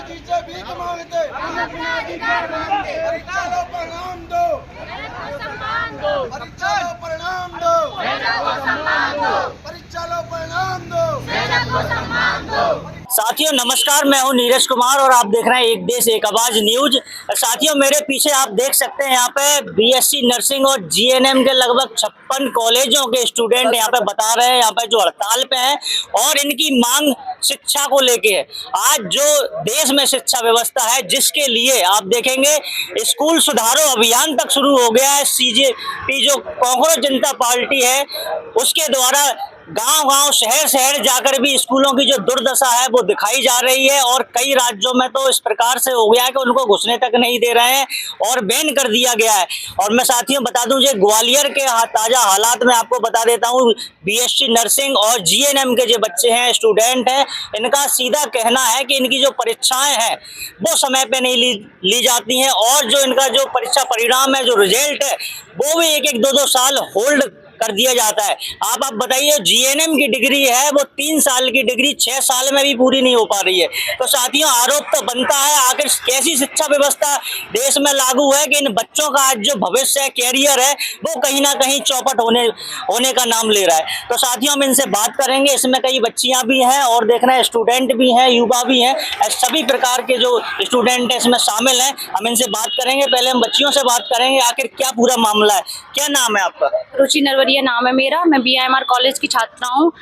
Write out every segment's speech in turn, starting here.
जीते भीख मांगते, परीक्षा लो परिणाम दो, परीक्षा लो परिणाम दो, परीक्षा लो परिणाम दो। साथियों नमस्कार, मैं हूं नीरज कुमार और आप देख रहे हैं एक देश एक आवाज न्यूज। साथियों मेरे पीछे आप देख सकते हैं यहाँ पे बीएससी नर्सिंग और जीएनएम के लगभग 56 कॉलेजों के स्टूडेंट यहाँ पे बता रहे हैं, यहाँ पे जो हड़ताल पे हैं और इनकी मांग शिक्षा को लेके है। आज जो देश में शिक्षा व्यवस्था है जिसके लिए आप देखेंगे स्कूल सुधारो अभियान तक शुरू हो गया है। सीजेपी जो कांग्रेस जनता पार्टी है उसके द्वारा गांव-गांव शहर-शहर जाकर भी स्कूलों की जो दुर्दशा है वो दिखाई जा रही है और कई राज्यों में तो इस प्रकार से हो गया है कि उनको घुसने तक नहीं दे रहे हैं और बैन कर दिया गया है। और मैं साथियों बता दूं, जो ग्वालियर के ताजा हालात में आपको बता देता हूं, बीएससी नर्सिंग और जीएनएम के जो बच्चे हैं, स्टूडेंट हैं, इनका सीधा कहना है कि इनकी जो परीक्षाएं हैं वो समय पे नहीं ली जाती हैं और जो इनका जो परीक्षा परिणाम है, जो रिजल्ट है, वो भी 1-2 साल होल्ड कर दिया जाता है। आप बताइए, जीएनएम की डिग्री है वो 3 साल की डिग्री 6 साल में भी पूरी नहीं हो पा रही है। तो साथियों आरोप तो बनता है, आखिर कैसी शिक्षा व्यवस्था देश में लागू है कि इन बच्चों का आज जो भविष्य है, कैरियर है, वो कहीं ना कहीं चौपट होने का नाम ले रहा है। तो साथियों हम इनसे बात करेंगे, इसमें कई बच्चियां भी हैं और देख रहे हैं स्टूडेंट भी हैं, युवा भी हैं, सभी प्रकार के जो स्टूडेंट है इसमें शामिल हैं। हम इनसे बात करेंगे, पहले हम बच्चियों से बात करेंगे आखिर क्या पूरा मामला है। क्या नाम है आपका? रुचि नरवरिया नाम है मेरा। मैं बीआईएमआर कॉलेज की छात्रा हूँ।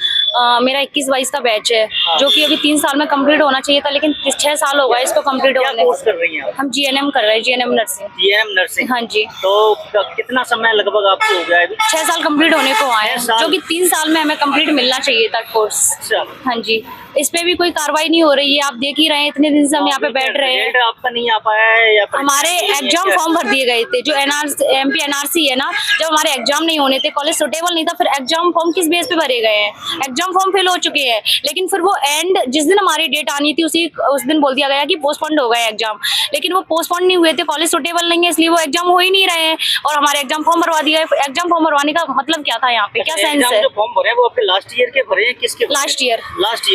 मेरा 21-22 का बैच है, जो कि अभी 3 साल में कंप्लीट होना चाहिए था, लेकिन 6 साल हो गए इसको कंप्लीट होने। क्या कोर्स कर रही हैं आप? हम जीएनएम कर रहे हैं, जीएनएम नर्सिंग। जीएनएम नर्सिंग, हाँ जी। तो कितना समय लगभग आपको हो गया है? 6 साल कंप्लीट होने को आए हैं, जो कि 3 साल में हमें कंप्लीट मिलना चाहिए था कोर्स। अच्छा। हाँ जी, इस पे भी कोई कार्रवाई नहीं हो रही है। आप देख ही रहे हैं, इतने दिन से हम यहाँ पे बैठ रहे हैं। आपका नहीं आ पाया है या हमारे एग्जाम फॉर्म भर दिए गए थे, जो एमपी एनआरसी है ना, जब हमारे एग्जाम नहीं होने थे, कॉलेज सुटेबल नहीं था, फिर एग्जाम फॉर्म किस बेस पे भरे गए हैं? एग्जाम फॉर्म फिल हो चुके हैं, लेकिन फिर वो एंड जिस दिन हमारी डेट आनी थी उस दिन बोल दिया गया कि पोस्टपोन्ड हो गए एग्जाम, लेकिन वो पोस्टपोन्ड नहीं हुए थे, कॉलेज सुटेबल नहीं है, इसलिए वो एग्जाम हो ही नहीं रहे हैं और हमारे एग्जाम फॉर्म भरवा दिया है। एग्जाम फॉर्म भरवाने का मतलब क्या था यहाँ पे, क्या सेंस है? जो फॉर्म भरे वो आपके लास्ट ईयर के भरे हैं? किसके? Last year.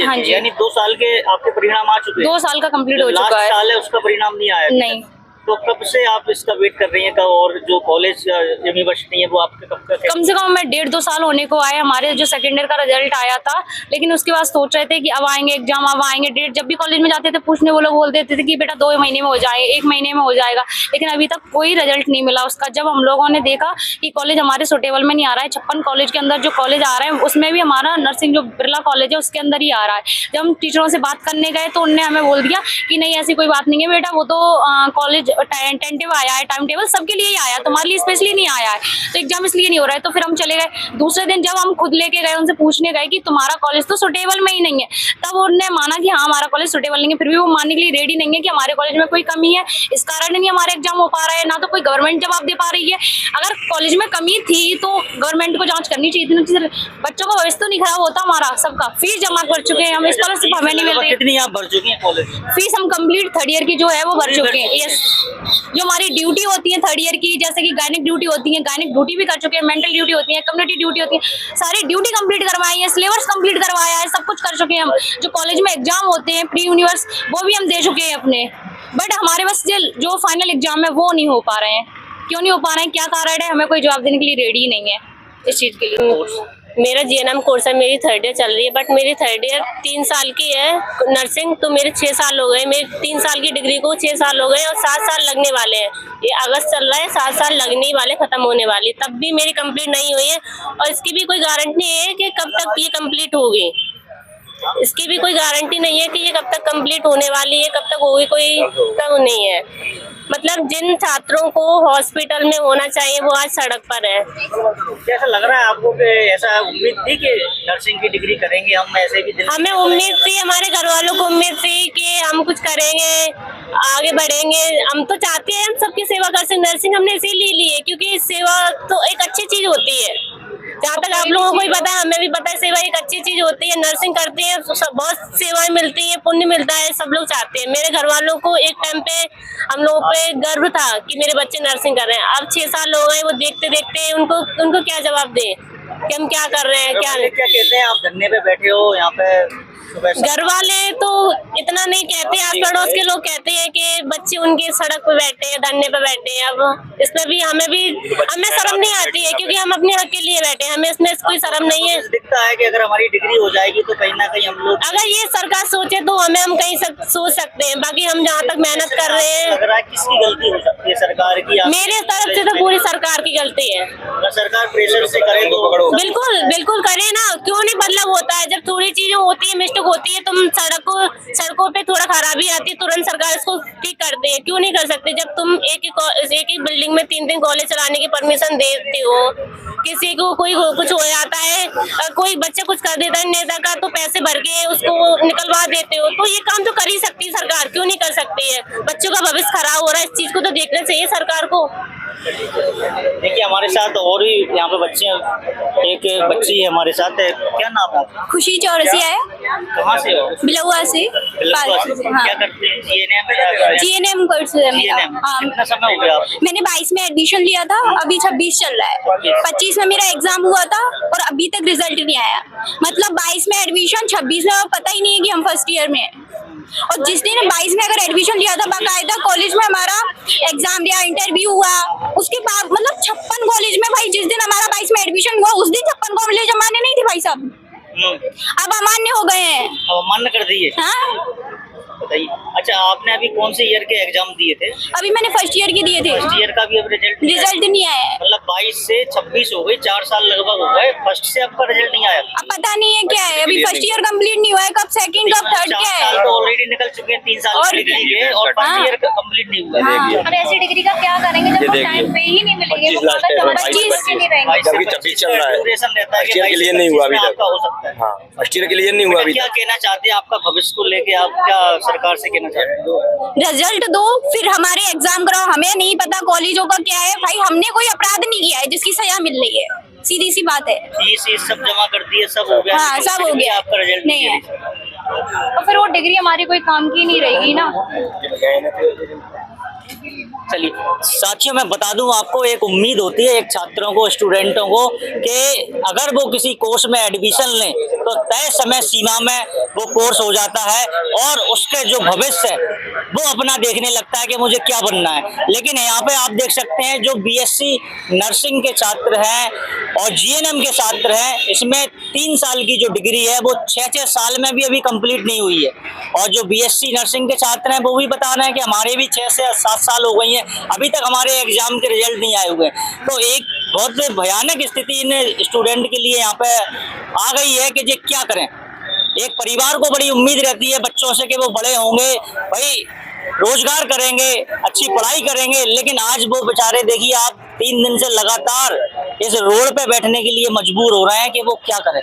हाँ जी, यानी 2 साल के आपके परिणाम आ चुके हैं? 2 साल का कंप्लीट हो चुका है। लास्ट साल है उसका परिणाम नहीं आया? नहीं। तो कब से आप इसका वेट कर रही हैं? कब? और जो कॉलेज यूनिवर्सिटी है वो आपके कब तक है? कम से कम हमें 1.5-2 साल होने को आए। हमारे जो सेकेंड ईयर का रिजल्ट आया था, लेकिन उसके बाद सोच रहे थे कि अब आएंगे एग्जाम, अब आएंगे डेट। जब भी कॉलेज में जाते थे पूछने, वो लोग बोल देते थे कि बेटा 2 महीने में हो जाएगा, 1 महीने में हो जाएगा, लेकिन अभी तक कोई रिजल्ट नहीं मिला उसका। जब हम लोगों ने देखा कि कॉलेज हमारे सुटेबल में नहीं आ रहा है, 56 कॉलेज के अंदर जो कॉलेज आ रहे हैं उसमें भी हमारा नर्सिंग जो बिरला कॉलेज है उसके अंदर ही आ रहा है। जब हम टीचरों से बात करने गए तो उनने हमें बोल दिया कि नहीं ऐसी कोई बात नहीं है बेटा, वो तो कॉलेज टेंटेटिव आया है, टाइम टेबल सबके लिए ही आया, तुम्हारे लिए स्पेशली नहीं आया है, तो एग्जाम इसलिए नहीं हो रहा है। तो फिर हम चले गए। दूसरे दिन जब हम खुद लेके गए, उनसे पूछने गए कि तुम्हारा कॉलेज तो सुटेबल में ही नहीं है, तब उन्होंने माना कि हाँ हमारा कॉलेज सुटेबल नहीं है। फिर भी वो मानने के लिए रेडी नहीं है कि हमारे कॉलेज में कोई कमी है, इस कारण नहीं हमारे एग्जाम हो पा रहा है, ना तो कोई गवर्नमेंट जवाब दे पा रही है। अगर कॉलेज में कमी थी तो गवर्नमेंट को जांच करनी चाहिए थी। बच्चों का भविष्य तो नहीं खराब होता हमारा, सबका फीस जमा कर चुके हैं हम, स्कॉलरशिप हमें नहीं मिल रही। कितनी आप भर चुकी हैं कॉलेज? फीस हम कंप्लीट 3rd ईयर की जो है वो भर चुके हैं। यस, जो हमारी ड्यूटी होती है 3rd ईयर की, जैसे कि गायनिक ड्यूटी होती है, गायनिक ड्यूटी भी कर चुके हैं, मेंटल ड्यूटी होती है, कम्युनिटी ड्यूटी होती है, सारी ड्यूटी कंप्लीट करवाई है, सिलेबस कंप्लीट करवाया है, सब कुछ कर चुके हैं हम। जो कॉलेज में एग्जाम होते हैं प्री यूनिवर्स, वो भी हम दे चुके हैं अपने, बट हमारे पास जो फाइनल एग्जाम है वो नहीं हो पा रहे हैं। क्यों नहीं हो पा रहे हैं, क्या कारण है, हमें कोई जवाब देने के लिए रेडी नहीं है इस चीज के लिए। मेरा जीएनएम कोर्स है, मेरी 3rd ईयर चल रही है, बट मेरी 3rd ईयर 3 साल की है नर्सिंग, तो मेरे 6 साल हो गए। मेरी 3 साल की डिग्री को 6 साल हो गए और 7 साल लगने वाले हैं। ये अगस्त चल रहा है, 7 साल लगने वाले, खत्म होने वाली, तब भी मेरी कंप्लीट नहीं हुई है और इसकी भी कोई गारंटी है कि कब तक ये कंप्लीट होगी। इसकी भी कोई गारंटी नहीं है कि ये कब तक कंप्लीट होने वाली है, कब तक होगी, कोई तब नहीं है। मतलब जिन छात्रों को हॉस्पिटल में होना चाहिए वो आज सड़क पर है। कैसा लग रहा है आपको कि ऐसा उम्मीद थी कि नर्सिंग की डिग्री करेंगे हम, ऐसे भी हमें उम्मीद थी, हमारे घर वालों को उम्मीद थी कि हम कुछ करेंगे, आगे बढ़ेंगे। हम तो चाहते हैं हम सबकी सेवा कर सकें। नर्सिंग हमने इसीलिए ली है क्योंकि सेवा तो एक अच्छी चीज होती है। जहाँ तक आप लोगों को भी पता है, हमें भी पता है, सेवा एक अच्छी चीज होती है। नर्सिंग करते हैं तो बहुत सेवाएं मिलती है, पुण्य मिलता है, सब लोग चाहते हैं। मेरे घर वालों को एक टाइम पे हम लोगों पे गर्व था कि मेरे बच्चे नर्सिंग कर रहे हैं। अब 6 साल हो गए, वो देखते देखते उनको क्या जवाब दें कि हम क्या कर रहे हैं, क्या नहीं। क्या कहते हैं? आप धरने पे बैठे हो यहाँ पे, घर वाले तो इतना नहीं कहते, आस पड़ोस के लोग कहते हैं कि बच्चे उनके सड़क पे बैठे हैं, धरने पे बैठे हैं। अब इसमें भी हमें शर्म नहीं आती है, क्योंकि हम अपने हक के लिए बैठे हैं, हमें इसमें कोई शर्म नहीं है। दिखता है कि अगर हमारी डिग्री हो जाएगी तो कहीं ना कहीं हम लोग, अगर ये सरकार सोचे तो हम कहीं सोच सकते हैं, बाकी हम जहाँ तक मेहनत कर रहे हैं। लग रहा है किसकी गलती हो सकती है, सरकार की? मेरे तरफ से तो पूरी सरकार की गलती है। अगर सरकार प्रेशर से करे तो बिल्कुल बिल्कुल करे ना, क्यों नहीं बदलाव होता है? जब थोड़ी चीजें होती है, मिस्टेक होती है, तुम सड़कों पे थोड़ा खराबी आती है, तुरंत सरकार इसको ठीक करती है। क्यों नहीं कर सकते? जब तुम एक ही बिल्डिंग में 3 कॉलेज चलाने की परमिशन देते हो, किसी को कोई कुछ हो जाता है, कोई बच्चा कुछ कर देता है नेता का, तो पैसे भर के उसको निकलवा देते हो। तो ये काम तो कर ही सकती है सरकार, क्यों नहीं कर सकती है? बच्चों का भविष्य खराब हो रहा है, इस चीज को तो देखना चाहिए सरकार को। देखिए हमारे साथ और भी यहाँ पे बच्चे हैं, एक बच्ची है हमारे साथ है। क्या नाम है आपका? खुशी चौरसिया है, कहाँ से हो? बिलौआ से। क्या करते हैं? GNM GNM कोर्स है मेरा। हाँ, कितना समय हो गया आपको? मैंने 22 में एडमिशन लिया था, अभी 26 चल रहा है। 25 में मेरा एग्जाम हुआ था और अभी तक रिजल्ट नहीं आया। मतलब 22 में एडमिशन, 26 में पता ही नहीं है कि हम फर्स्ट ईयर में हैं। और जिस दिन 22 में अगर एडमिशन लिया था, बाकायदा कॉलेज में हमारा एग्जाम दिया, इंटरव्यू हुआ, उसके बाद मतलब 56 कॉलेज में भाई, जिस दिन हमारा 22 में एडमिशन हुआ उस दिन 56 कॉलेज अमान्य नहीं थे भाई साहब, अब अमान्य हो गए हैं। अब मान्य कर दिए? हाँ, बताइए। अच्छा, आपने अभी कौन से ईयर के एग्जाम दिए थे? अभी मैंने फर्स्ट ईयर के दिए थे। फर्स्ट ईयर का भी अब रिजल्ट नहीं आया है। मतलब 22 से 26 हो गई, 4 साल लगभग हो गए, फर्स्ट से आपका रिजल्ट नहीं आया। अब पता नहीं है क्या है, अभी फर्स्ट ईयर कंप्लीट नहीं हुआ है, कब सेकंड कब थर्ड क्या 4 साल है। तो ऑलरेडी निकल चुके हैं, 3 साल की डिग्री के, और फर्स्ट ईयर का कंप्लीट नहीं हुआ है। और ऐसी डिग्री का क्या करेंगे जब वो टाइम पे ही नहीं मिलेंगे, तो बच्चे नहीं रहेंगे। 26 चल रहा है, रहता है फर्स्ट ईयर के लिए नहीं हुआ अभी तक। हो सकता है। हाँ, फर्स्ट ईयर के लिए नहीं हुआ अभी क्या तक। कहना चाहते हैं आपका भविष्य को लेके, आप क्या सरकार से कहना चाहते हैं? रिजल्ट दो, फिर हमारे एग्जाम कराओ। हमें नहीं पता कॉलेजों का क्या है भाई, हमने कोई अपराध नहीं किया है जिसकी सजा मिल रही है, सीधी सी बात है। फीस सब जमा कर दिए, सब हो गया? हाँ, सब हो गया। आपका रिजल्ट नहीं है और फिर वो डिग्री हमारी कोई काम की नहीं रहेगी ना। चलिए साथियों, मैं बता दूं आपको, एक उम्मीद होती है एक छात्रों को, स्टूडेंटों को, कि अगर वो किसी कोर्स में एडमिशन लें तो तय समय सीमा में वो कोर्स हो जाता है और उसके जो भविष्य है वो अपना देखने लगता है कि मुझे क्या बनना है। लेकिन यहाँ पे आप देख सकते हैं जो BSc नर्सिंग के छात्र हैं और GNM के छात्र हैं, इसमें 3 साल की जो डिग्री है वो 6 साल में भी अभी कंप्लीट नहीं हुई है। और जो BSc नर्सिंग के छात्र हैं वो भी बता रहे हैं कि हमारे भी 6 से 7 साल हो गई हैं, अभी तक हमारे एग्जाम के रिजल्ट नहीं आए हुए। तो एक बहुत भयानक स्थिति इन स्टूडेंट के लिए यहाँ पे आ गई है कि ये क्या करें। एक परिवार को बड़ी उम्मीद रहती है बच्चों से कि वो बड़े होंगे, भाई रोजगार करेंगे, अच्छी पढ़ाई करेंगे, लेकिन आज वो बेचारे देखिए आप 3 दिन से लगातार इस रोड पे बैठने के लिए मजबूर हो रहे हैं कि वो क्या करें।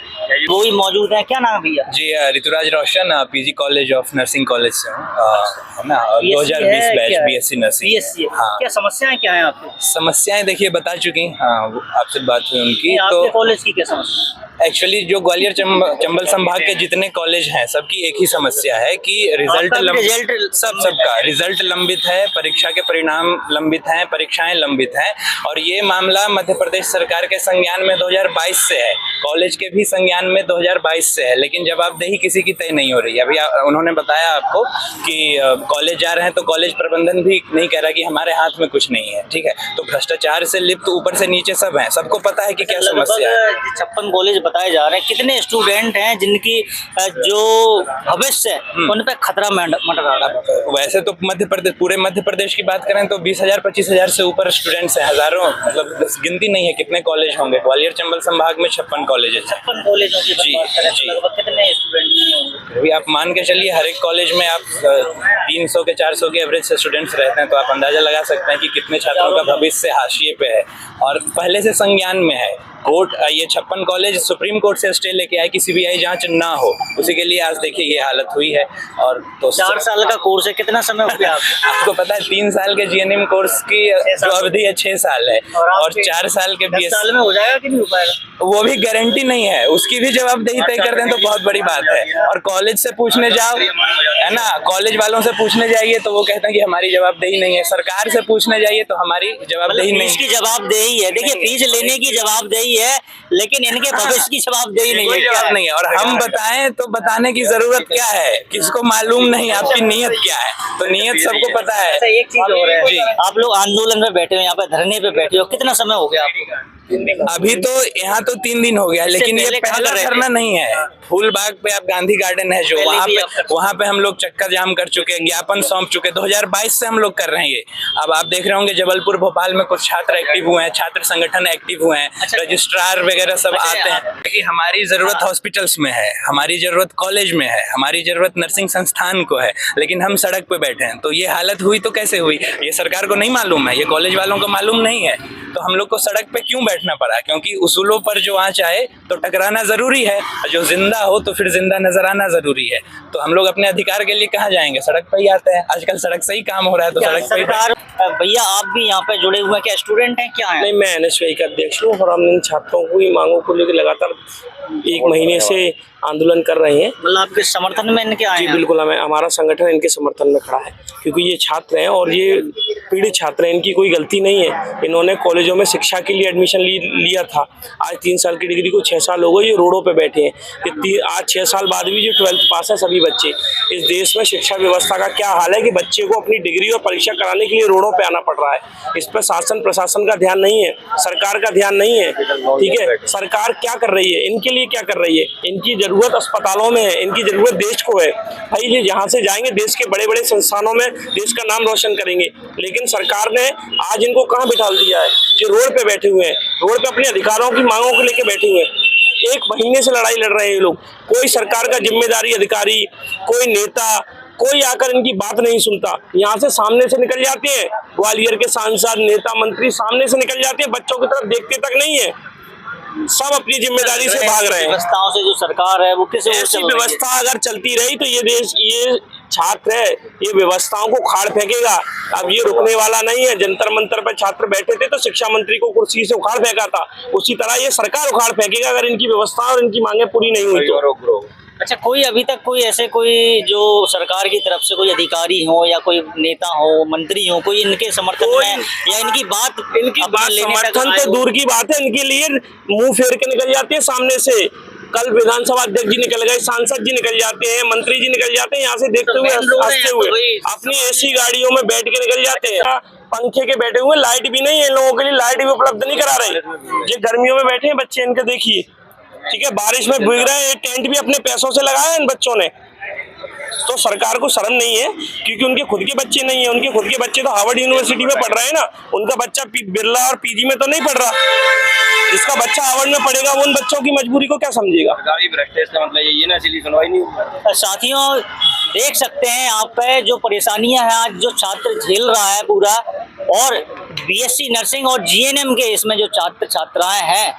वो ही मौजूद है। क्या नाम है भैया? जी, ऋतुराज रोशन, PG college of nursing college से हूँ ना, 2020 बैच BSc नर्सिंग। हाँ। क्या समस्याएं क्या है आपकी? समस्याएं देखिए बता चुकी, हाँ आपसे बात हुई उनकी। आपके तो कॉलेज की क्या समस्या? एक्चुअली जो ग्वालियर चंबल संभाग के जितने कॉलेज हैं सबकी एक ही समस्या है कि सबका रिजल्ट लंबित है, परीक्षा के परिणाम लंबित हैं, परीक्षाएं लंबित हैं। और ये मामला मध्य प्रदेश सरकार के संज्ञान में 2022 से है, कॉलेज के भी संज्ञान में 2022 से है, लेकिन जवाबदेही किसी की तय नहीं हो रही। अभी उन्होंने बताया आपको कि कॉलेज जा रहे हैं तो कॉलेज प्रबंधन भी नहीं कह रहा कि हमारे हाथ में कुछ नहीं है, ठीक है। तो भ्रष्टाचार से लिप्त ऊपर से नीचे सब है, सबको पता है कि क्या समस्या है। 56 कॉलेज बताए जा रहे हैं, कितने स्टूडेंट हैं जिनकी जो भविष्य है उन पे खतरा मंडरा रहा है? वैसे तो पूरे मध्य प्रदेश की बात करें तो 20,000 25,000 से ऊपर स्टूडेंट्स हैं, हजारों, मतलब गिनती नहीं है कितने कॉलेज होंगे। ग्वालियर चंबल संभाग में 56 कॉलेज है। 56 कॉलेजों की बात करें तो लगभग कितने स्टूडेंट? अभी आप मान के चलिए हर एक कॉलेज में आप 300 के 400 के एवरेज से स्टूडेंट्स रहते हैं, तो आप अंदाजा लगा सकते हैं कि कितने छात्रों का भविष्य हाशिए पे है और पहले से संज्ञान में है। कोर्ट ये 56 कॉलेज सुप्रीम कोर्ट से स्टे लेके आए कि CBI जांच ना हो, उसी के लिए आज देखिए ये हालत हुई है। और तो 4 साल का कोर्स है, कितना समय हो गया आपको पता है 3 साल के GNM कोर्स की जो अवधि है 6 साल है, और 4 साल के 10 साल में हो जाएगा कि नहीं हो पाएगा वो भी गारंटी नहीं है, उसकी भी जवाबदेही तय कर दें तो बहुत बड़ी बात है। और कॉलेज से पूछने जाओ, है ना, कॉलेज वालों से पूछने जाइए तो वो कहते हैं कि हमारी जवाबदेही नहीं है। सरकार से पूछने जाइए तो हमारी जवाबदेही नहीं की जवाबदेही है। देखिए फीस लेने की जवाबदेही जवाबदेही है, लेकिन इनके भविष्य की जवाबदेही नहीं है। कोई क्या जवाब है? नहीं है। और हम बताएं तो बताने की जरूरत क्या है, किसको मालूम नहीं आपकी नीयत क्या है, तो नीयत सबको पता है। अच्छा, एक चीज और है जी। आप लोग आंदोलन में बैठे हो, यहाँ पे धरने पे बैठे हो, कितना समय हो गया आपको? अभी तो यहाँ तो 3 दिन हो गया, लेकिन ये पहले कहाँ पहला कर रहे थे? धरना नहीं है। फूलबाग पे आप गांधी गार्डन है जो, पहले भी आप वहाँ पे हम लोग चक्का जाम कर चुके हैं, ज्ञापन सौंप चुके हैं। 2022 से हम लोग कर रहे हैं ये। अब आप देख रहे होंगे जबलपुर भोपाल में कुछ छात्र एक्टिव हुए हैं, छात्र संगठन एक्टिव हुए हैं, रजिस्ट्रार वगैरह सब आते हैं। क्योंकि हमारी जरूरत हॉस्पिटल्स में है, हमारी जरूरत कॉलेज में है, हमारी जरूरत नर्सिंग संस्थान को है, लेकिन हम सड़क पे बैठे हैं। तो ये हालत हुई तो कैसे हुई, ये सरकार को नहीं मालूम है, ये कॉलेज वालों को मालूम नहीं है। तो हम लोग को सड़क पे क्यों बैठना पड़ा? क्योंकि उसूलों पर जो आँच आए तो टकराना जरूरी है, जो जिंदा हो तो फिर जिंदा नजर आना जरूरी है। तो हम लोग अपने अधिकार के लिए कहाँ जाएंगे, सड़क पे ही आते हैं। आजकल सड़क से ही काम हो रहा है, तो सड़क पे ही सरकार भैया आप भी यहाँ पे जुड़े हुए हैं, क्या स्टूडेंट हैं क्या है? नहीं, मैं एनएसयूआई का अध्यक्ष हूँ और हम इन छात्रों की मांगों को लेकर लगातार 1 महीने से आंदोलन कर रहे हैं। मतलब आपके समर्थन में इनके आए जी हैं? बिल्कुल, हमारा संगठन इनके समर्थन में खड़ा है, क्योंकि ये छात्र हैं और ये पीड़ित छात्र हैं, इनकी कोई गलती नहीं है। इन्होंने कॉलेजों में शिक्षा के लिए एडमिशन लिया था। आज 3 साल की डिग्री को 6 साल हो गए, ये रोडों पे बैठे हैं। आज 6 साल बाद भी जो 12th पास है सभी बच्चे। इस देश में शिक्षा व्यवस्था का क्या हाल है कि बच्चे को अपनी डिग्री और परीक्षा कराने के लिए रोडों पे आना पड़ रहा है। इस पर शासन प्रशासन का ध्यान नहीं है, सरकार का ध्यान नहीं है। ठीक है, सरकार क्या कर रही है, इनके लिए क्या कर रही है? इनकी जरूरत अस्पतालों में है, इनकी जरूरत देश को है। भाई ये यहाँ से जाएंगे देश के बड़े बड़े संस्थानों में, देश का नाम रोशन करेंगे, लेकिन सरकार ने आज इनको कहाँ बिठा दिया है? जो रोड पे बैठे हुए हैं, रोड पे अपने अधिकारों की मांगों को लेकर बैठे हुए हैं। 1 महीने से लड़ाई लड़ रहे हैं ये लोग। कोई सरकार का जिम्मेदारी अधिकारी, कोई नेता, कोई आकर इनकी बात नहीं सुनता। यहाँ से सामने से निकल जाते हैं, ग्वालियर के सांसद, नेता, मंत्री सामने से निकल जाते हैं, बच्चों की तरफ देखते तक नहीं है। सब अपनी जिम्मेदारी से भाग रहे हैं। व्यवस्थाओं से जो सरकार है वो किस ऐसी व्यवस्था अगर चलती रही तो ये देश, ये छात्र है, ये व्यवस्थाओं को उखाड़ फेंकेगा। अब ये रुकने वाला नहीं है। जंतर मंतर पर छात्र बैठे थे तो शिक्षा मंत्री को कुर्सी से उखाड़ फेंका था, उसी तरह ये सरकार उखाड़ फेंकेगा अगर इनकी व्यवस्था और इनकी मांगे पूरी नहीं हुई तो। अच्छा, कोई अभी तक कोई ऐसे कोई जो सरकार की तरफ से कोई अधिकारी हो या कोई नेता हो, मंत्री हो, कोई इनके समर्थन में या इनकी बात समर्थन तो दूर की बात है, इनके लिए मुंह फेर के निकल जाते हैं सामने से। कल विधानसभा अध्यक्ष जी निकल गए, सांसद जी निकल जाते हैं, मंत्री जी निकल जाते हैं, यहाँ से देखते हुए हंसते हुए अपनी एसी गाड़ियों में बैठ के निकल जाते हैं। पंखे के बैठे हुए, लाइट भी नहीं है, लोगों के लिए लाइट भी उपलब्ध नहीं करा रहे। ये गर्मियों में बैठे हैं बच्चे, इनके देखिए, ठीक है, बारिश में भीग रहे हैं, टेंट भी अपने पैसों से लगाया है इन बच्चों ने। तो सरकार को शर्म नहीं है, क्योंकि उनके खुद के बच्चे नहीं है। उनके खुद के बच्चे तो हार्वर्ड यूनिवर्सिटी में पढ़ रहे हैं ना, उनका बच्चा बिरला और पीजी में तो नहीं पढ़ रहा। जिसका बच्चा हार्वर्ड में पढ़ेगा वो उन बच्चों की मजबूरी को क्या समझेगा? मतलब ये ना, इसलिए सुनवाई नहीं। साथियों देख सकते हैं आप पे जो परेशानियां हैं आज जो छात्र झेल रहा है पूरा, और बीएससी नर्सिंग और जीएनएम के इसमें जो छात्र छात्राएं हैं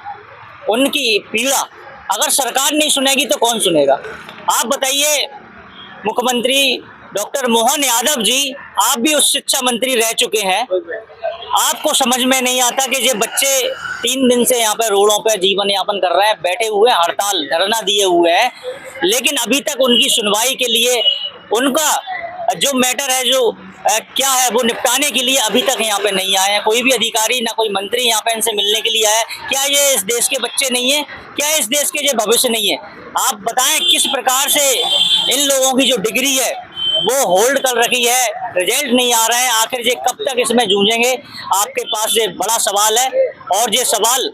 उनकी पीड़ा अगर सरकार नहीं सुनेगी तो कौन सुनेगा? आप बताइए, मुख्यमंत्री डॉक्टर मोहन यादव जी, आप भी उस शिक्षा मंत्री रह चुके हैं, आपको समझ में नहीं आता कि ये बच्चे 3 दिन से यहाँ पे रोडों पे जीवन यापन कर रहे हैं, बैठे हुए हैं, हड़ताल धरना दिए हुए हैं, लेकिन अभी तक उनकी सुनवाई के लिए, उनका जो मैटर है, जो क्या है वो निपटाने के लिए अभी तक यहाँ पे नहीं आए हैं। कोई भी अधिकारी ना कोई मंत्री यहाँ पे इनसे मिलने के लिए आया है। क्या ये इस देश के बच्चे नहीं है? क्या इस देश के जो भविष्य नहीं है? आप बताएं किस प्रकार से इन लोगों की जो डिग्री है वो होल्ड कर रखी है, रिजल्ट नहीं आ रहे हैं, आखिर ये कब तक इसमें जूझेंगे? आपके पास ये बड़ा सवाल है, और ये सवाल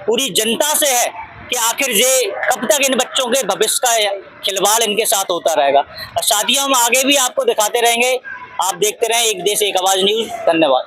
पूरी जनता से है कि आखिर ये कब तक इन बच्चों के भविष्य का खिलवाड़ इनके साथ होता रहेगा। साथियों, हम आगे भी आपको दिखाते रहेंगे। आप देखते रहें एक देश एक आवाज न्यूज। धन्यवाद।